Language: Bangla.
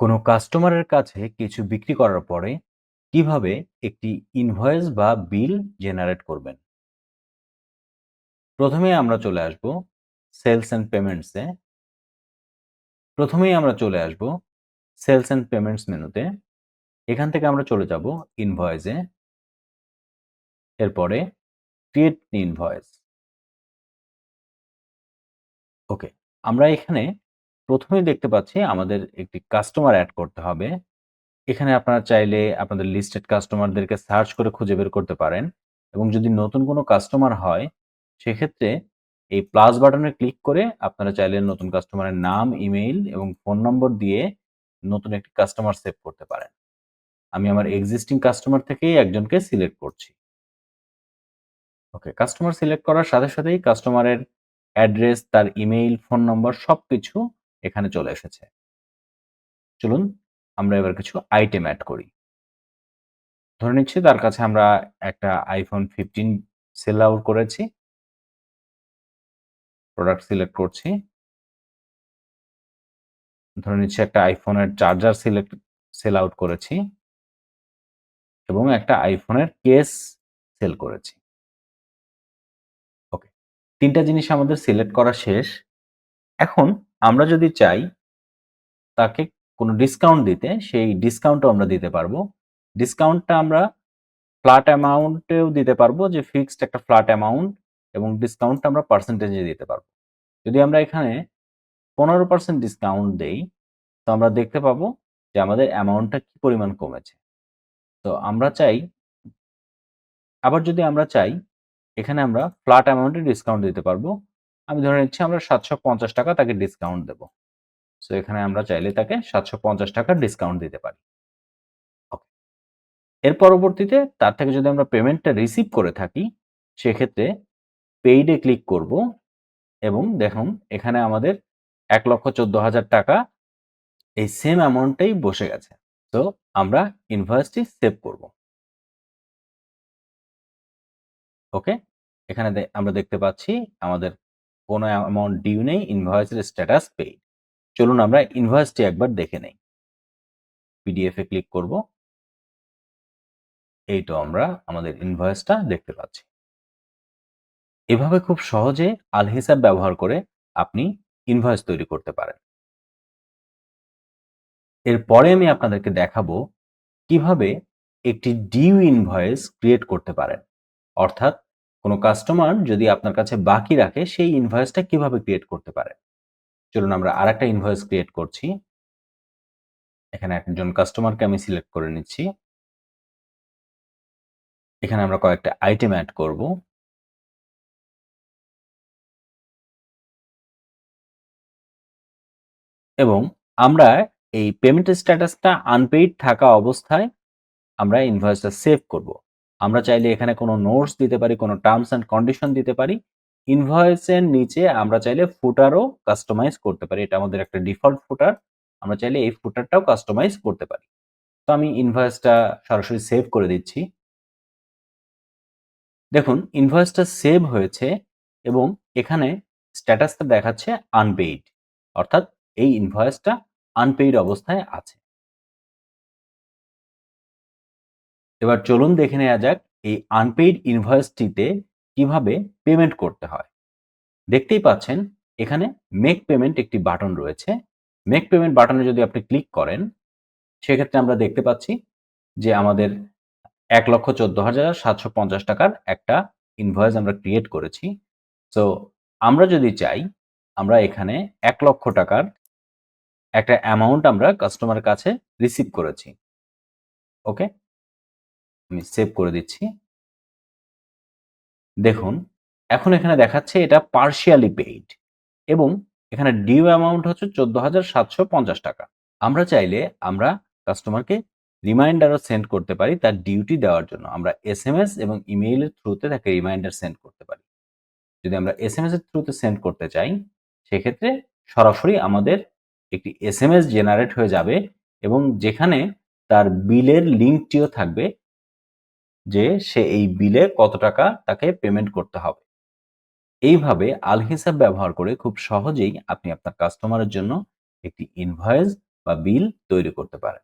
কোনো কাস্টমারের কাছে কিছু বিক্রি করার পরে কিভাবে একটি ইনভয়েস বা বিল জেনারেট করবেন? প্রথমেই আমরা চলে আসব সেলস অ্যান্ড পেমেন্টসে। প্রথমেই আমরা চলে আসব সেলস অ্যান্ড পেমেন্টস মেনুতে। এখান থেকে আমরা চলে যাব ইনভয়েসে। এরপরে ক্রিয়েট ইনভয়েস। ওকে। আমরা এখানে প্রথমেই দেখতে পাচ্ছি আমাদের একটি কাস্টমার এড করতে হবে। এখানে আপনারা চাইলে আপনাদের লিস্টেড কাস্টমারদেরকে সার্চ করে খুঁজে বের করতে পারেন এবং যদি নতুন কোনো কাস্টমার হয়, সেক্ষেত্রে এই প্লাস বাটনে ক্লিক করে আপনারা চাইলে নতুন কাস্টমারের নাম, ইমেইল এবং ফোন নম্বর দিয়ে নতুন একটি কাস্টমার সেভ করতে পারেন। আমি আমার এক্সিস্টিং কাস্টমার থেকেই একজনকে সিলেক্ট করছি। ওকে, কাস্টমার সিলেক্ট করার সাথে সাথেই কাস্টমারের অ্যাড্রেস, তার ইমেইল, ফোন নম্বর সবকিছু এখানে চলে এসেছে। চলুন আমরা এবার কিছু আইটেম এড করি। ধরে নিচ্ছি তার কাছে আমরা একটা iPhone 15 সেল আউট করেছি। প্রোডাক্ট সিলেক্ট করছি। ধরে নিচ্ছি একটা iPhone এর চার্জার সেল আউট করেছি এবং একটা iPhone এর কেস সেল করেছি। ওকে। ৩ টা জিনিস আমাদের সিলেক্ট করা শেষ। এখন আমরা যদি চাই তাকে কোনো ডিসকাউন্ট দিতে, সেই ডিসকাউন্টও আমরা দিতে পারবো। ডিসকাউন্টটা আমরা ফ্ল্যাট অ্যামাউন্টেও দিতে পারবো, যে ফিক্সড একটা ফ্ল্যাট অ্যামাউন্ট, এবং ডিসকাউন্টটা আমরা পার্সেন্টেজে দিতে পারবো। যদি আমরা এখানে 15% ডিসকাউন্ট দেই, তো আমরা দেখতে পাবো যে আমাদের অ্যামাউন্টটা কি পরিমাণ কমেছে। তো আমরা চাই, আবার যদি আমরা চাই, এখানে আমরা ফ্ল্যাট অ্যামাউন্টে ডিসকাউন্ট দিতে পারবো। আমি ধরে নিচ্ছি আমরা ৳৭৫০ তাকে ডিসকাউন্ট দেব। সো এখানে আমরা চাইলে তাকে ৳৭৫০ ডিসকাউন্ট দিতে পারি। ওকে। এর পরবর্তীতে তার থেকে যদি আমরা পেমেন্টটা রিসিভ করে থাকি, সেক্ষেত্রে পেইড এ ক্লিক করব এবং দেখুন এখানে আমাদের ৳১,১৪,০০০ এই সেম অ্যামাউন্টটাই বসে গেছে। তো আমরা ইনভয়েসটি সেভ করব। ওকে? এখানে আমরা দেখতে পাচ্ছি আমাদের কোনো অ্যামাউন্ট ডিউ নেই, ইনভয়েসের স্ট্যাটাস পেইড। চলুন আমরা ইনভয়েসটি একবার দেখে নেই। পিডিএফ এ ক্লিক করব। এই তো আমরা আমাদের ইনভয়েসটা দেখতে পাচ্ছি। এভাবে খুব সহজে আলহিসাব ব্যবহার করে আপনি ইনভয়েস তৈরি করতে পারেন। এরপরে আমি আপনাদেরকে দেখাবো কিভাবে একটি ডিউ ইনভয়েস ক্রিয়েট করতে পারেন। অর্থাৎ কোনো কাস্টমার যদি আপনার কাছে বাকি রাখে, সেই ইনভয়েসটা কিভাবে ক্রিয়েট করতে পারেন। চলুন আমরা আরেকটা ইনভয়েস ক্রিয়েট করছি। এখানে একজন কাস্টমারকে আমি সিলেক্ট করে নিচ্ছি। এখানে আমরা কয়েকটা আইটেম এড করব। এবং আমরা এই পেমেন্ট স্ট্যাটাসটা আনপেইড থাকা অবস্থায় আমরা ইনভয়েসটা সেভ করব। আমরা চাইলে এখানে কোনো নোটস দিতে পারি, কোনো টার্মস অ্যান্ড কন্ডিশন দিতে পারি। ইনভয়েসের নিচে আমরা চাইলে ফুটারও কাস্টমাইজ করতে পারি। এটা আমাদের একটা ডিফল্ট ফুটার। আমরা চাইলে এই ফুটারটাও কাস্টমাইজ করতে পারি। তো আমি ইনভয়েসটা সরাসরি সেভ করে দিচ্ছি। দেখুন ইনভয়েসটা সেভ হয়েছে এবং এখানে স্ট্যাটাসটা দেখাচ্ছে আনপেইড। অর্থাৎ এই ইনভয়েসটা আনপেইড অবস্থায় আছে। এবার চলুন দেখে নেওয়া যাক এই আনপেইড ইনভয়েসটিতে কিভাবে পেমেন্ট করতে হয়। দেখতেই পাচ্ছেন এখানে মেক পেমেন্ট একটি বাটন রয়েছে। মেক পেমেন্ট বাটনে যদি আপনি ক্লিক করেন, সেক্ষেত্রে আমরা দেখতে পাচ্ছি যে আমাদের ৳১,১৪,৭৫০ একটা ইনভয়েস আমরা ক্রিয়েট করেছি। সো আমরা যদি চাই, আমরা এখানে ৳১,০০,০০০ একটা অ্যামাউন্ট আমরা কাস্টমারের কাছে রিসিভ করেছি। ওকে? আমি সেভ করে দিচ্ছি। দেখুন, এখন এখানে দেখাচ্ছে এটা partially paid এবং এখানে ডিউ অ্যামাউন্ট হচ্ছে ৳১৪,৭৫০। আমরা চাইলে আমরা কাস্টমারকে রিমাইন্ডারও সেন্ড করতে পারি তার ডিউটি দেওয়ার জন্য। আমরা এসএমএস এবং ইমেইলের থ্রুতে তাকে রিমাইন্ডার সেন্ড করতে পারি। যদি আমরা এসএমএস এর থ্রুতে সেন্ড করতে চাই, সেক্ষেত্রে সরাসরি আমাদের একটি এসএমএস জেনারেট হয়ে যাবে এবং যেখানে তার বিলের লিঙ্কটিও থাকবে, যে সে এই বিলে কত টাকা তাকে পেমেন্ট করতে হবে। এইভাবে আলহিসাব ব্যবহার করে খুব সহজেই আপনি আপনার কাস্টমারের জন্য একটি ইনভয়েস বা বিল তৈরি করতে পারেন।